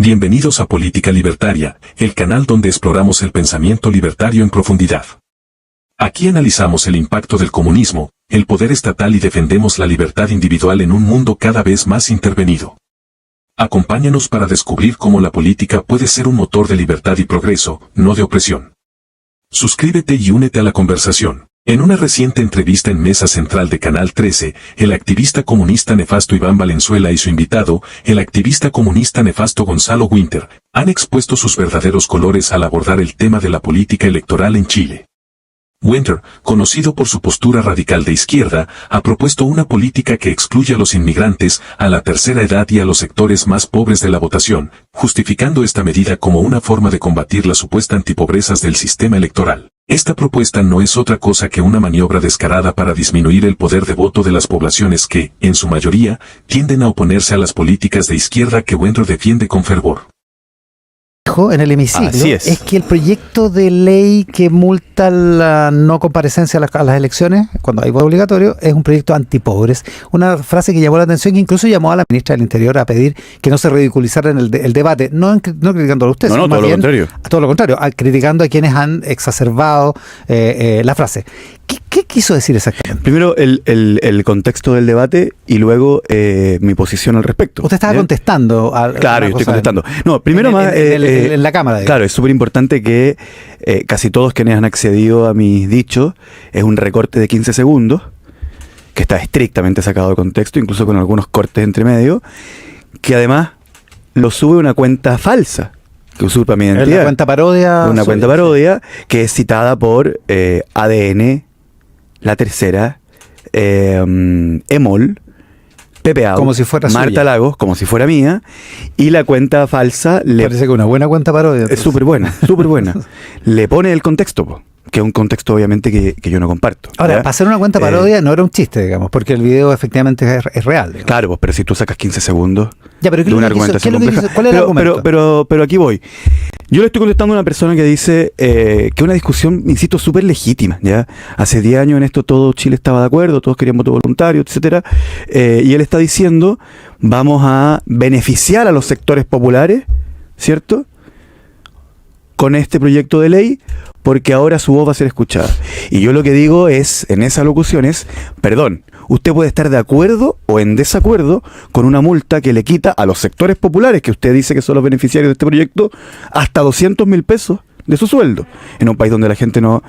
Bienvenidos a Política Libertaria, el canal donde exploramos el pensamiento libertario en profundidad. Aquí analizamos el impacto del comunismo, el poder estatal y defendemos la libertad individual en un mundo cada vez más intervenido. Acompáñanos para descubrir cómo la política puede ser un motor de libertad y progreso, no de opresión. Suscríbete y únete a la conversación. En una reciente entrevista en Mesa Central de Canal 13, el activista comunista nefasto Iván Valenzuela y su invitado, el activista comunista nefasto Gonzalo Winter, han expuesto sus verdaderos colores al abordar el tema de la política electoral en Chile. Winter, conocido por su postura radical de izquierda, ha propuesto una política que excluye a los inmigrantes, a la tercera edad y a los sectores más pobres de la votación, justificando esta medida como una forma de combatir la supuesta antipobrezas del sistema electoral. Esta propuesta no es otra cosa que una maniobra descarada para disminuir el poder de voto de las poblaciones que, en su mayoría, tienden a oponerse a las políticas de izquierda que Winter defiende con fervor. En el hemiciclo es que el proyecto de ley que multa la no comparecencia a las elecciones cuando hay voto obligatorio es un proyecto antipobres. Una frase que llamó la atención, que incluso llamó a la ministra del Interior a pedir que no se ridiculizara en el debate, no criticándolo a usted, sino más bien todo lo contrario, criticando a quienes han exacerbado la frase. ¿Qué quiso decir exactamente? Primero el contexto del debate y luego mi posición al respecto. Usted estaba contestando. Claro, yo estoy contestando. No, primero en la Cámara. Claro, es súper importante que casi todos quienes han accedido a mis dichos es un recorte de 15 segundos, que está estrictamente sacado de contexto, incluso con algunos cortes entre medio, que además lo sube una cuenta falsa, que usurpa mi identidad. Una cuenta parodia. Una cuenta parodia que es citada por ADN, La Tercera, EMOL, PPA, como si fuera Marta suya. Lagos, como si fuera mía, y la cuenta falsa parece que una buena cuenta parodia. Es súper buena, le pone el contexto, que es un contexto obviamente que yo no comparto. Ahora, ¿ya? para hacer una cuenta parodia no era un chiste, digamos, porque el video efectivamente es real. Digamos. Claro, pues, pero si tú sacas 15 segundos ya, pero de una argumentación compleja. ¿Cuál es el argumento? Pero aquí voy. Yo le estoy contestando a una persona que dice que es una discusión, insisto, súper legítima. ¿Ya? Hace 10 años en esto todo Chile estaba de acuerdo, todos querían voto voluntario, etcétera. Y él está diciendo, vamos a beneficiar a los sectores populares, ¿cierto?, con este proyecto de ley, porque ahora su voz va a ser escuchada. Y yo lo que digo es, en esa locución es, perdón, usted puede estar de acuerdo o en desacuerdo con una multa que le quita a los sectores populares, que usted dice que son los beneficiarios de este proyecto, hasta 200.000 pesos de su sueldo. En un país donde la gente no...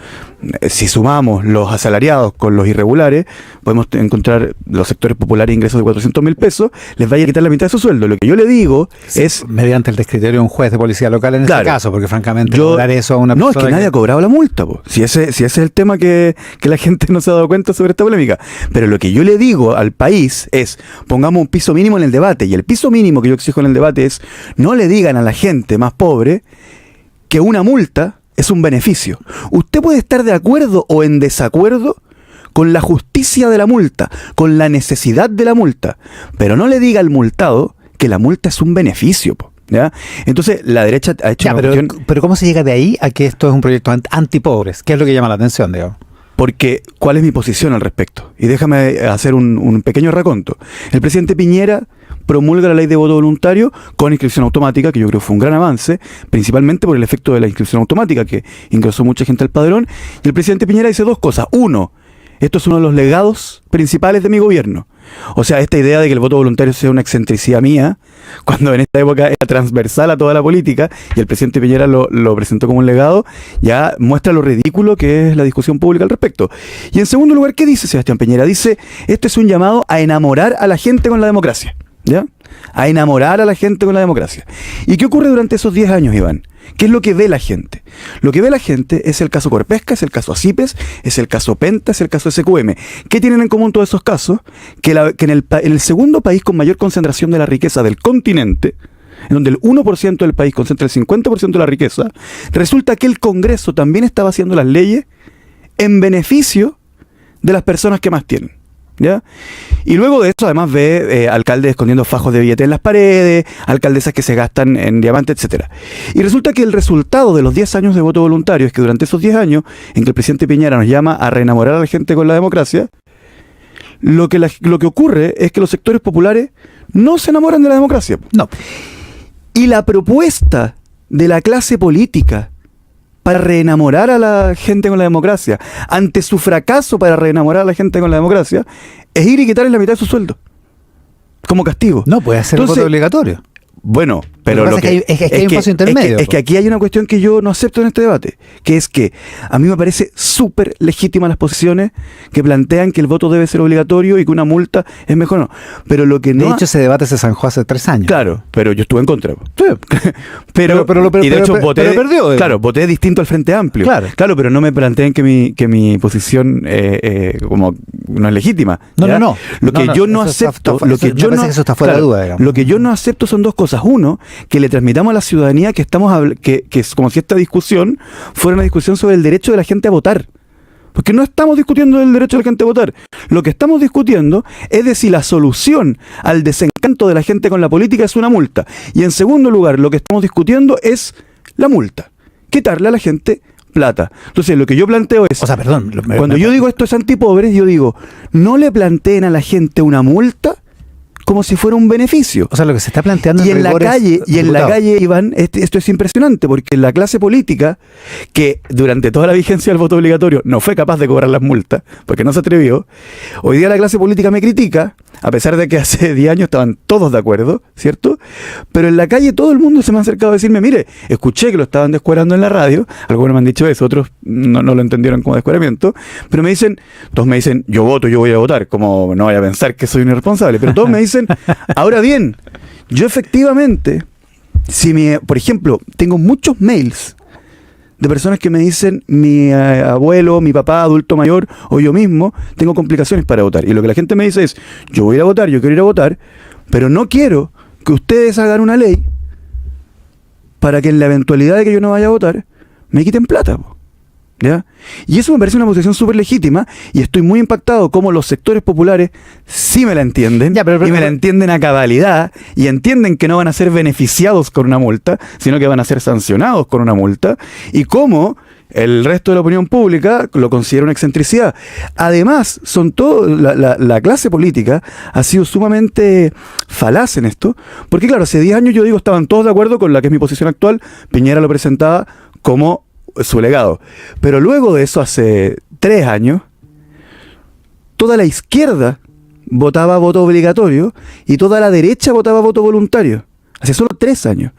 Si sumamos los asalariados con los irregulares, podemos encontrar los sectores populares ingresos de 400.000 pesos, les vaya a quitar la mitad de su sueldo. Lo que yo le digo es... Mediante el descriterio de un juez de policía local en este caso, porque francamente cobrar eso a una persona... No, es que nadie ha cobrado la multa, po. Si ese es el tema que la gente no se ha dado cuenta sobre esta polémica. Pero lo que yo le digo al país es, pongamos un piso mínimo en el debate, y el piso mínimo que yo exijo en el debate es, no le digan a la gente más pobre que una multa es un beneficio. Usted puede estar de acuerdo o en desacuerdo con la justicia de la multa, con la necesidad de la multa, pero no le diga al multado que la multa es un beneficio, ¿ya? Entonces la derecha ha hecho una cuestión... Pero ¿cómo se llega de ahí a que esto es un proyecto antipobres? ¿Qué es lo que llama la atención, digamos? Porque, ¿cuál es mi posición al respecto? Y déjame hacer un pequeño raconto. El presidente Piñera promulga la ley de voto voluntario con inscripción automática, que yo creo fue un gran avance, principalmente por el efecto de la inscripción automática, que ingresó mucha gente al padrón. Y el presidente Piñera dice dos cosas. Uno, esto es uno de los legados principales de mi gobierno. O sea, esta idea de que el voto voluntario sea una excentricidad mía, cuando en esta época era transversal a toda la política, y el presidente Piñera lo presentó como un legado, ya muestra lo ridículo que es la discusión pública al respecto. Y en segundo lugar, ¿qué dice Sebastián Piñera? Dice, esto es un llamado a enamorar a la gente con la democracia. ¿Ya? A enamorar a la gente con la democracia. ¿Y qué ocurre durante esos 10 años, Iván? ¿Qué es lo que ve la gente? Lo que ve la gente es el caso Corpesca, es el caso Acipes, es el caso Penta, es el caso SQM. ¿Qué tienen en común todos esos casos? Que en el segundo país con mayor concentración de la riqueza del continente, en donde el 1% del país concentra el 50% de la riqueza, resulta que el Congreso también estaba haciendo las leyes en beneficio de las personas que más tienen. ¿Ya? Y luego de eso además ve alcaldes escondiendo fajos de billetes en las paredes, alcaldesas que se gastan en diamantes, etcétera. Y resulta que el resultado de los 10 años de voto voluntario es que durante esos 10 años en que el presidente Piñera nos llama a reenamorar a la gente con la democracia, lo que ocurre es que los sectores populares no se enamoran de la democracia. No. Y la propuesta de la clase política para reenamorar a la gente con la democracia, ante su fracaso para reenamorar a la gente con la democracia, es ir y quitarle la mitad de su sueldo como castigo. No, puede ser el voto obligatorio. Bueno, pero lo que es que hay un paso intermedio. Es que aquí hay una cuestión que yo no acepto en este debate, que es que a mí me parece súper legítima las posiciones que plantean que el voto debe ser obligatorio y que una multa es mejor no. Pero lo que no... De hecho, ese debate se zanjó hace 3 años. Claro, pero yo estuve en contra. Sí. pero y de hecho voté, pero perdió. Claro, voté distinto al Frente Amplio. Claro, pero no me planteen que mi posición como no es legítima. No. Lo que yo no acepto, eso está fuera de duda, digamos. Lo que yo no acepto son dos cosas. Uno, que le transmitamos a la ciudadanía que que es como si esta discusión fuera una discusión sobre el derecho de la gente a votar. Porque no estamos discutiendo el derecho de la gente a votar. Lo que estamos discutiendo es de si la solución al desencanto de la gente con la política es una multa. Y en segundo lugar, lo que estamos discutiendo es la multa. Quitarle a la gente plata. Entonces, lo que yo planteo es... O sea, perdón. Cuando yo digo esto es antipobres, yo digo, no le planteen a la gente una multa como si fuera un beneficio. O sea, lo que se está planteando y en la calle, Iván, esto es impresionante, porque la clase política, que durante toda la vigencia del voto obligatorio no fue capaz de cobrar las multas, porque no se atrevió, hoy día la clase política me critica, a pesar de que hace 10 años estaban todos de acuerdo, ¿cierto? Pero en la calle todo el mundo se me ha acercado a decirme, mire, escuché que lo estaban descuerando en la radio, algunos me han dicho eso, otros no lo entendieron como descueramiento, pero todos me dicen, yo voto, yo voy a votar, como no vaya a pensar que soy un irresponsable, pero todos me dicen, ahora bien, yo efectivamente, por ejemplo, tengo muchos mails de personas que me dicen, mi abuelo, mi papá, adulto mayor, o yo mismo, tengo complicaciones para votar. Y lo que la gente me dice es, yo voy a ir a votar, yo quiero ir a votar, pero no quiero que ustedes hagan una ley para que en la eventualidad de que yo no vaya a votar, me quiten plata, ¿ya? Y eso me parece una posición súper legítima y estoy muy impactado como los sectores populares sí me la entienden y me la entienden a cabalidad y entienden que no van a ser beneficiados con una multa, sino que van a ser sancionados con una multa, y cómo el resto de la opinión pública lo considera una excentricidad. Además, la clase política ha sido sumamente falaz en esto, porque claro, hace 10 años yo digo estaban todos de acuerdo con la que es mi posición actual, Piñera lo presentaba como su legado. Pero luego de eso, hace 3 años, toda la izquierda votaba voto obligatorio y toda la derecha votaba voto voluntario. Hace solo 3 años.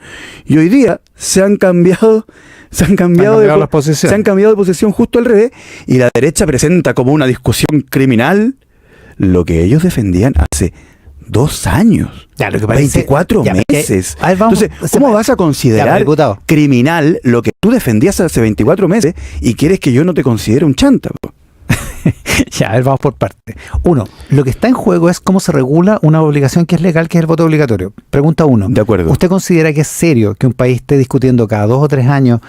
Y hoy día se han cambiado de posición justo al revés, y la derecha presenta como una discusión criminal lo que ellos defendían hace 2 años, ya, lo que parece, 24 meses. Entonces, ¿cómo vas a considerar criminal lo que tú defendías hace 24 meses y quieres que yo no te considere un chanta? Ya, a ver, vamos por parte. 1. Lo que está en juego es cómo se regula una obligación que es legal, que es el voto obligatorio. Pregunta 1. De acuerdo. ¿Usted considera que es serio que un país esté discutiendo cada 2 o 3 años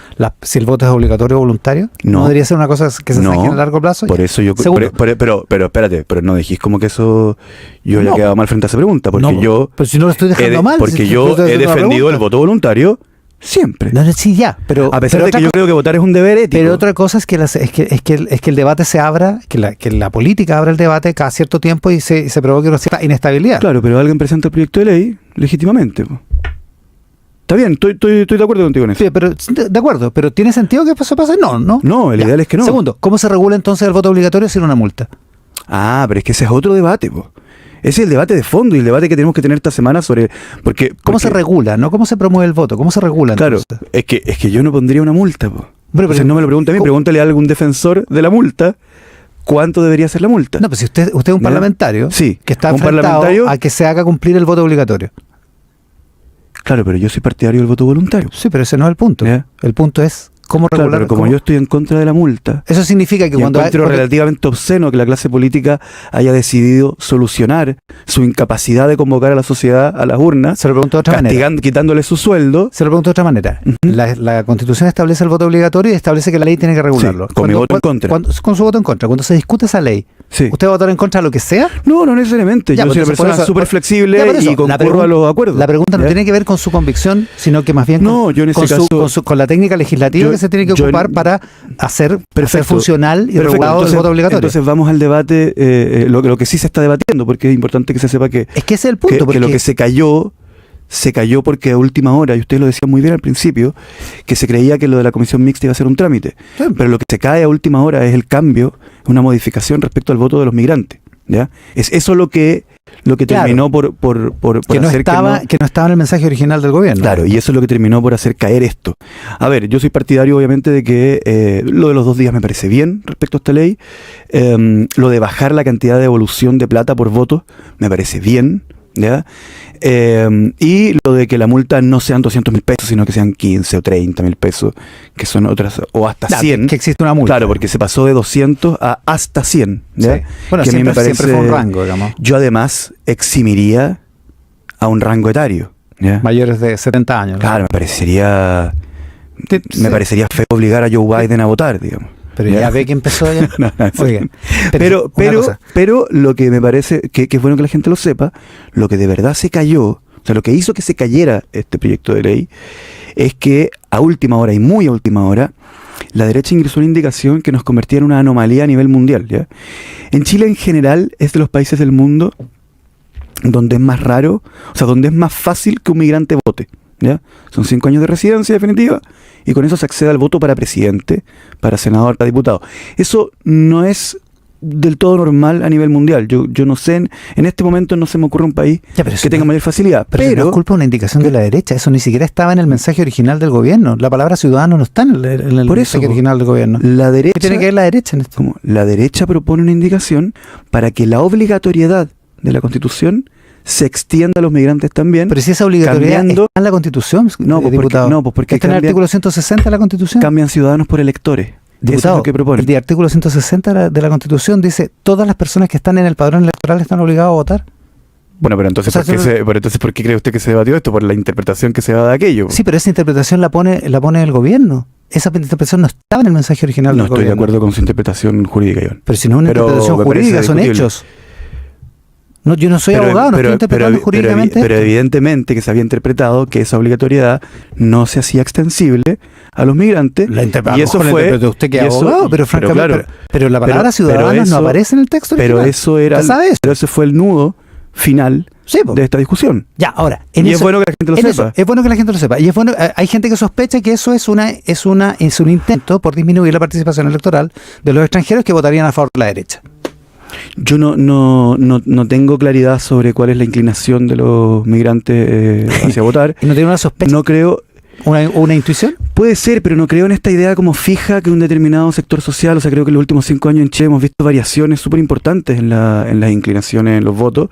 si el voto es obligatorio o voluntario? ¿No debería ser una cosa que se saque a largo plazo? Por eso yo... Pero espérate, pero no dijiste como que eso... Yo haya quedado mal frente a esa pregunta, porque pero si no lo estoy dejando mal. Porque yo he defendido el voto voluntario siempre. No, sí, ya, pero... A pesar de que yo creo que votar es un deber ético. Pero otra cosa es que el debate se abra, que la política abra el debate cada cierto tiempo y se provoque una cierta inestabilidad. Claro, pero alguien presenta el proyecto de ley legítimamente. Está bien, estoy de acuerdo contigo en eso. Sí, pero de acuerdo, pero ¿tiene sentido que eso pase? No. No, el ideal es que no. Segundo, ¿cómo se regula entonces el voto obligatorio sin una multa? Ah, pero es que ese es otro debate, Ese es el debate de fondo y el debate que tenemos que tener esta semana sobre... ¿Cómo se regula? ¿No? ¿Cómo se promueve el voto? ¿Cómo se regula entonces? Claro, es que yo no pondría una multa, Entonces no me lo pregunte a mí, pregúntale a algún defensor de la multa cuánto debería ser la multa. No, pues si usted es un parlamentario que está enfrentado a que se haga cumplir el voto obligatorio. Claro, pero yo soy partidario del voto voluntario. Sí, pero ese no es el punto. El punto es cómo regular. Claro, pero como yo estoy en contra de la multa, eso significa que cuando encuentro relativamente obsceno que la clase política haya decidido solucionar su incapacidad de convocar a la sociedad a las urnas, se lo pregunto de otra manera, quitándole su sueldo. Se lo pregunto de otra manera. La Constitución establece el voto obligatorio y establece que la ley tiene que regularlo. Sí, con mi voto en contra. Con su voto en contra. Cuando se discute esa ley, ¿usted va a votar en contra de lo que sea? No necesariamente. Yo soy una persona súper flexible y concurro a los acuerdos. La pregunta no tiene que ver con su convicción, sino que más bien con la técnica legislativa que se tiene que ocupar para hacer funcional y regulado el voto obligatorio. Entonces vamos al debate, lo que sí se está debatiendo, porque es importante que se sepa que... Es que ese es el punto. Que lo que se cayó se cayó porque a última hora, y usted lo decía muy bien al principio, que se creía que lo de la comisión mixta iba a ser un trámite. Sí. Pero lo que se cae a última hora es el cambio, una modificación respecto al voto de los migrantes. ¿Ya? Es eso lo que terminó por que no hacer estaba, que no estaba en el mensaje original del gobierno. Claro, y eso es lo que terminó por hacer caer esto. A ver, yo soy partidario obviamente de que lo de los 2 días me parece bien respecto a esta ley. Lo de bajar la cantidad de devolución de plata por voto me parece bien. ¿Ya? Y lo de que la multa no sean 200.000 pesos, sino que sean 15 o 30.000 pesos, que son otras, o hasta 100. Que existe una multa. Claro, porque se pasó de 200 a hasta 100. ¿Ya? Sí. Bueno, que siempre, a mí me parece, siempre fue un rango, digamos. Yo además eximiría a un rango etario. ¿Ya? Mayores de 70 años. ¿no? Claro, me parecería feo obligar a Joe Biden a votar, digamos. Pero ya ve que empezó ya. Oigan, pero lo que me parece que es bueno que la gente lo sepa, lo que de verdad se cayó, o sea, lo que hizo que se cayera este proyecto de ley, es que a última hora y muy a última hora, la derecha ingresó una indicación que nos convertía en una anomalía a nivel mundial. ¿Ya? En Chile en general es de los países del mundo donde es más raro, o sea, donde es más fácil que un migrante vote. ¿Ya? Son 5 años de residencia definitiva y con eso se accede al voto para presidente, para senador, para diputado. Eso no es del todo normal a nivel mundial. Yo no sé, en este momento no se me ocurre un país que tenga mayor facilidad. Pero no es culpa de una indicación de la derecha, eso ni siquiera estaba en el mensaje original del gobierno. La palabra ciudadano no está en el mensaje original del gobierno. La derecha, ¿qué tiene que ver la derecha en esto? Como la derecha propone una indicación para que la obligatoriedad de la Constitución se extienda a los migrantes también. Pero si esa obligatoriedad está en la Constitución, diputado. Porque está en el artículo 160 de la Constitución. Cambian ciudadanos por electores. Diputado, eso es lo que propone. El artículo 160 de la Constitución dice: todas las personas que están en el padrón electoral están obligadas a votar. Bueno, pero entonces, ¿por qué cree usted que se debatió esto? Por la interpretación que se da de aquello. Sí, pero esa interpretación la pone el gobierno. Esa interpretación no estaba en el mensaje original del gobierno. No estoy de acuerdo con su interpretación jurídica, Iván. Pero si no es una interpretación jurídica, son hechos. No, yo no soy abogado, no estoy interpretando jurídicamente. Pero evidentemente que se había interpretado que esa obligatoriedad no se hacía extensible a los migrantes. Y eso fue. Usted que es abogado, pero francamente. Pero la palabra ciudadanos no aparece en el texto original. Pero ese fue el nudo final de esta discusión. Ya, ahora. Es bueno que la gente lo sepa. Es bueno que la gente lo sepa. Y es bueno, hay gente que sospecha que eso es un intento por disminuir la participación electoral de los extranjeros que votarían a favor de la derecha. Yo no tengo claridad sobre cuál es la inclinación de los migrantes hacia votar. ¿Y no tiene una sospecha? No creo. ¿Una intuición? Puede ser, pero no creo en esta idea como fija que un determinado sector social, o sea, creo que en los últimos 5 años en Chile hemos visto variaciones súper importantes en las inclinaciones en los votos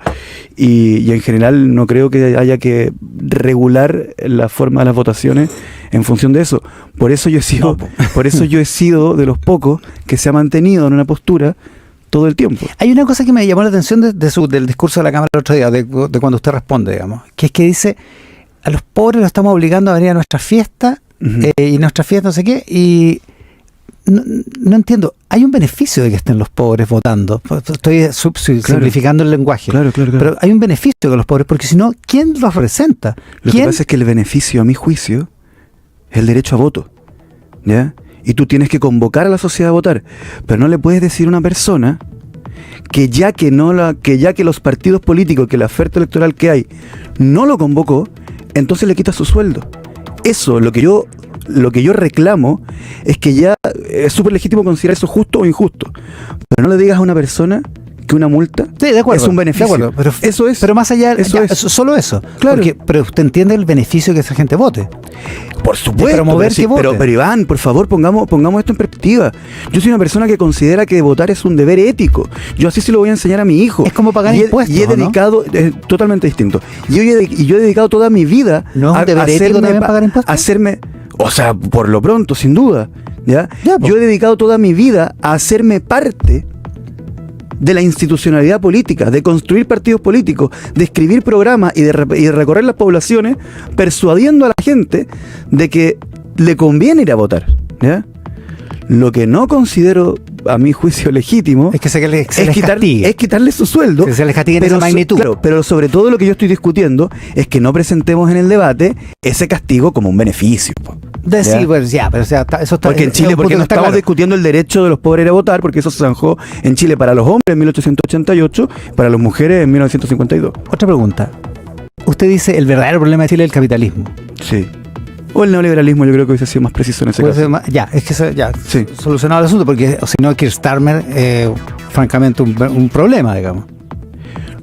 y en general no creo que haya que regular la forma de las votaciones en función de eso. Por eso yo he sido de los pocos que se ha mantenido en una postura todo el tiempo. Hay una cosa que me llamó la atención del discurso de la Cámara el otro día, de cuando usted responde, digamos, que es que dice: a los pobres los estamos obligando a venir a nuestra fiesta, y nuestra fiesta no sé qué, y no entiendo, hay un beneficio de que estén los pobres votando. Estoy simplificando el lenguaje. Claro. Pero hay un beneficio de los pobres, porque si no, ¿quién los representa? Lo que pasa es que el beneficio, a mi juicio, es el derecho a voto. ¿Ya? Y tú tienes que convocar a la sociedad a votar, pero no le puedes decir a una persona que ya que los partidos políticos, que la oferta electoral que hay no lo convocó, entonces le quitas su sueldo. Eso, lo que yo reclamo es que ya es súper legítimo considerar eso justo o injusto, pero no le digas a una persona que una multa es un beneficio. Pero eso es. Pero más allá, solo eso. Claro. Pero usted entiende el beneficio que esa gente vote. Por supuesto. Pero Iván, por favor, pongamos esto en perspectiva. Yo soy una persona que considera que votar es un deber ético. Yo así se lo voy a enseñar a mi hijo. Es como pagar impuestos. Y he dedicado, totalmente distinto. Y yo he dedicado toda mi vida a pagar impuestos. O sea, por lo pronto, sin duda. ¿Ya? Yo he dedicado toda mi vida a hacerme parte de la institucionalidad política, de construir partidos políticos, de escribir programas y de recorrer las poblaciones persuadiendo a la gente de que le conviene ir a votar. ¿Ya? Lo que no considero, a mi juicio, legítimo es que se les castigue. Es quitarle su sueldo. Que se les castigue en esa magnitud. Claro, pero sobre todo lo que yo estoy discutiendo es que no presentemos en el debate ese castigo como un beneficio. Sí, pues pero eso está. Porque en Chile, porque no estamos discutiendo el derecho de los pobres a votar, porque eso se zanjó en Chile para los hombres en 1888, para las mujeres en 1952. Otra pregunta. Usted dice el verdadero problema de Chile es el capitalismo. Sí. O el neoliberalismo, yo creo que hubiese sido más preciso en ese caso. Es que ya sí. Solucionado el asunto, porque si no, Keir Starmer, francamente, un problema, digamos.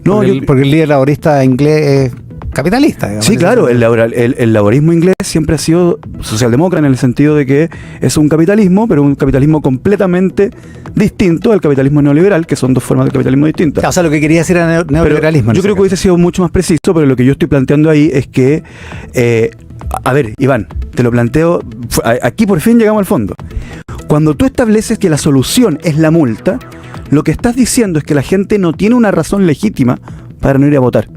No, porque el líder laborista inglés es capitalista, digamos. Sí, claro, el laborismo inglés siempre ha sido socialdemócrata en el sentido de que es un capitalismo, pero un capitalismo completamente distinto al capitalismo neoliberal, que son dos formas de capitalismo distintas. O sea, lo que quería decir era neoliberalismo. Yo creo que hubiese sido mucho más preciso, pero lo que yo estoy planteando ahí es que... a ver, Iván, te lo planteo, aquí por fin llegamos al fondo. Cuando tú estableces que la solución es la multa, lo que estás diciendo es que la gente no tiene una razón legítima para no ir a votar.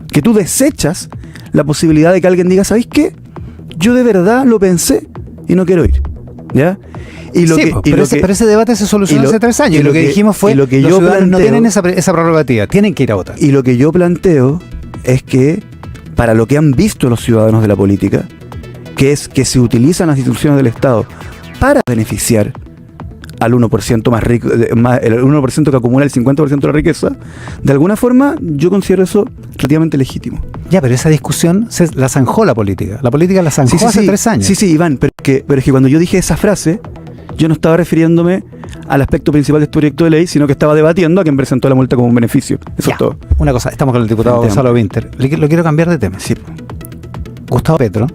Que tú desechas la posibilidad de que alguien diga, ¿sabéis qué? Yo de verdad lo pensé y no quiero ir. ¿Ya? Pero ese debate se solucionó hace 3 años. Y lo que dijimos fue, los ciudadanos no tienen esa prerrogativa, tienen que ir a votar. Y lo que yo planteo es que para lo que han visto los ciudadanos de la política, que es que se utilizan las instituciones del Estado para beneficiar al 1% más rico, el 1% que acumula el 50% de la riqueza, de alguna forma yo considero eso relativamente legítimo. Ya, pero esa discusión la zanjó la política. La política la zanjó hace 3 años. Sí, Iván, pero es que cuando yo dije esa frase, yo no estaba refiriéndome al aspecto principal de este proyecto de ley, sino que estaba debatiendo a quien presentó la multa como un beneficio. Eso es todo. Una cosa, estamos con el diputado Gonzalo Winter. Lo quiero cambiar de tema. Sí. Gustavo Petro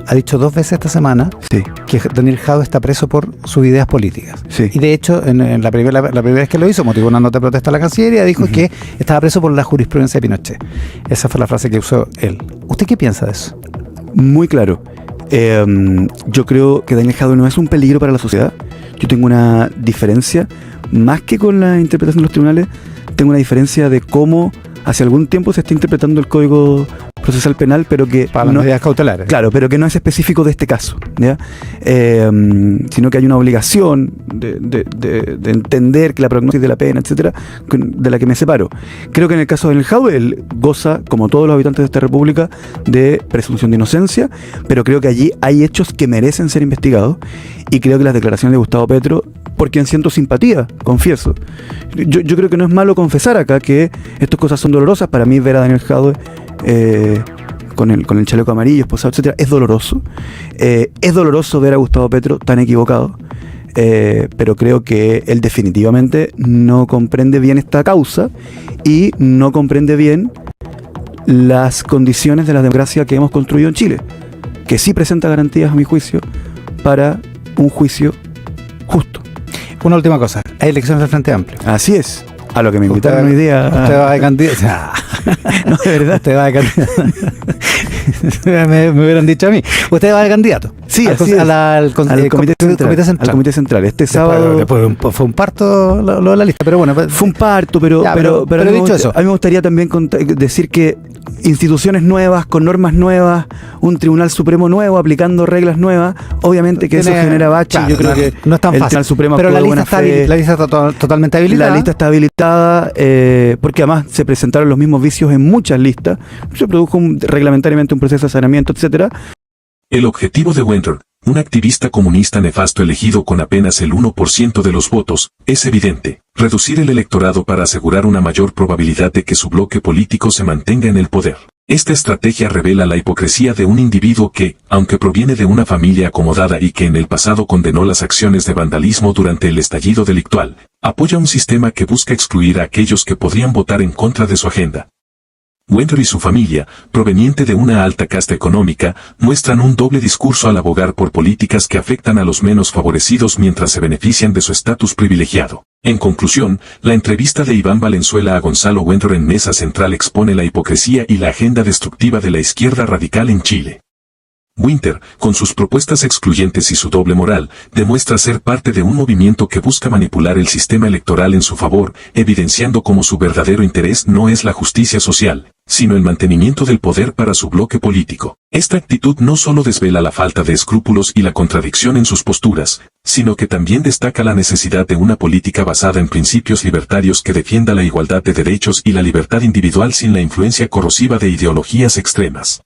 ha dicho 2 veces esta semana que Daniel Jadwe está preso por sus ideas políticas. Sí. Y de hecho, en la primera vez que lo hizo, motivó una nota de protesta a la Cancillería, dijo que estaba preso por la jurisprudencia de Pinochet. Esa fue la frase que usó él. ¿Usted qué piensa de eso? Muy claro. Yo creo que Daniel Jadwe no es un peligro para la sociedad. Yo tengo una diferencia, más que con la interpretación de los tribunales, tengo una diferencia de cómo hace algún tiempo se está interpretando el Código Procesal Penal, pero que... Para las medidas cautelares. Claro, pero que no es específico de este caso, ¿ya? Sino que hay una obligación de entender que la prognosis de la pena, etcétera, de la que me separo. Creo que en el caso de Daniel Jadwe, él goza, como todos los habitantes de esta república, de presunción de inocencia, pero creo que allí hay hechos que merecen ser investigados, y creo que las declaraciones de Gustavo Petro, por quien siento simpatía, confieso. Yo creo que no es malo confesar acá que estas cosas son dolorosas. Para mí ver a Daniel Jadwe con el chaleco amarillo, esposado, etcétera, es doloroso. Es doloroso ver a Gustavo Petro tan equivocado, pero creo que él definitivamente no comprende bien esta causa y no comprende bien las condiciones de la democracia que hemos construido en Chile, que sí presenta garantías, a mi juicio, para un juicio justo. Una última cosa, hay elecciones del Frente Amplio. Así es. A lo que me invitaron hoy día. Usted va de candidato. No, de verdad. Usted va de candidato. me hubieran dicho a mí. Usted va de candidato. Sí, al Comité Central. Al Comité Central. Este sábado. Fue un parto lo de la lista, pero bueno. Fue un parto, pero dicho eso. A mí me gustaría también decir que instituciones nuevas, con normas nuevas, un Tribunal Supremo nuevo, aplicando reglas nuevas, obviamente que eso genera bache. Claro, yo creo que no es tan el fácil. Tribunal Supremo pero la lista está totalmente habilitada. La lista está habilitada porque además se presentaron los mismos vicios en muchas listas. Se produjo reglamentariamente un proceso de saneamiento, etcétera. El objetivo de Winter, un activista comunista nefasto elegido con apenas el 1% de los votos, es evidente: reducir el electorado para asegurar una mayor probabilidad de que su bloque político se mantenga en el poder. Esta estrategia revela la hipocresía de un individuo que, aunque proviene de una familia acomodada y que en el pasado condenó las acciones de vandalismo durante el estallido delictual, apoya un sistema que busca excluir a aquellos que podrían votar en contra de su agenda. Winter y su familia, proveniente de una alta casta económica, muestran un doble discurso al abogar por políticas que afectan a los menos favorecidos mientras se benefician de su estatus privilegiado. En conclusión, la entrevista de Iván Valenzuela a Gonzalo Winter en Mesa Central expone la hipocresía y la agenda destructiva de la izquierda radical en Chile. Winter, con sus propuestas excluyentes y su doble moral, demuestra ser parte de un movimiento que busca manipular el sistema electoral en su favor, evidenciando cómo su verdadero interés no es la justicia social, sino el mantenimiento del poder para su bloque político. Esta actitud no solo desvela la falta de escrúpulos y la contradicción en sus posturas, sino que también destaca la necesidad de una política basada en principios libertarios que defienda la igualdad de derechos y la libertad individual sin la influencia corrosiva de ideologías extremas.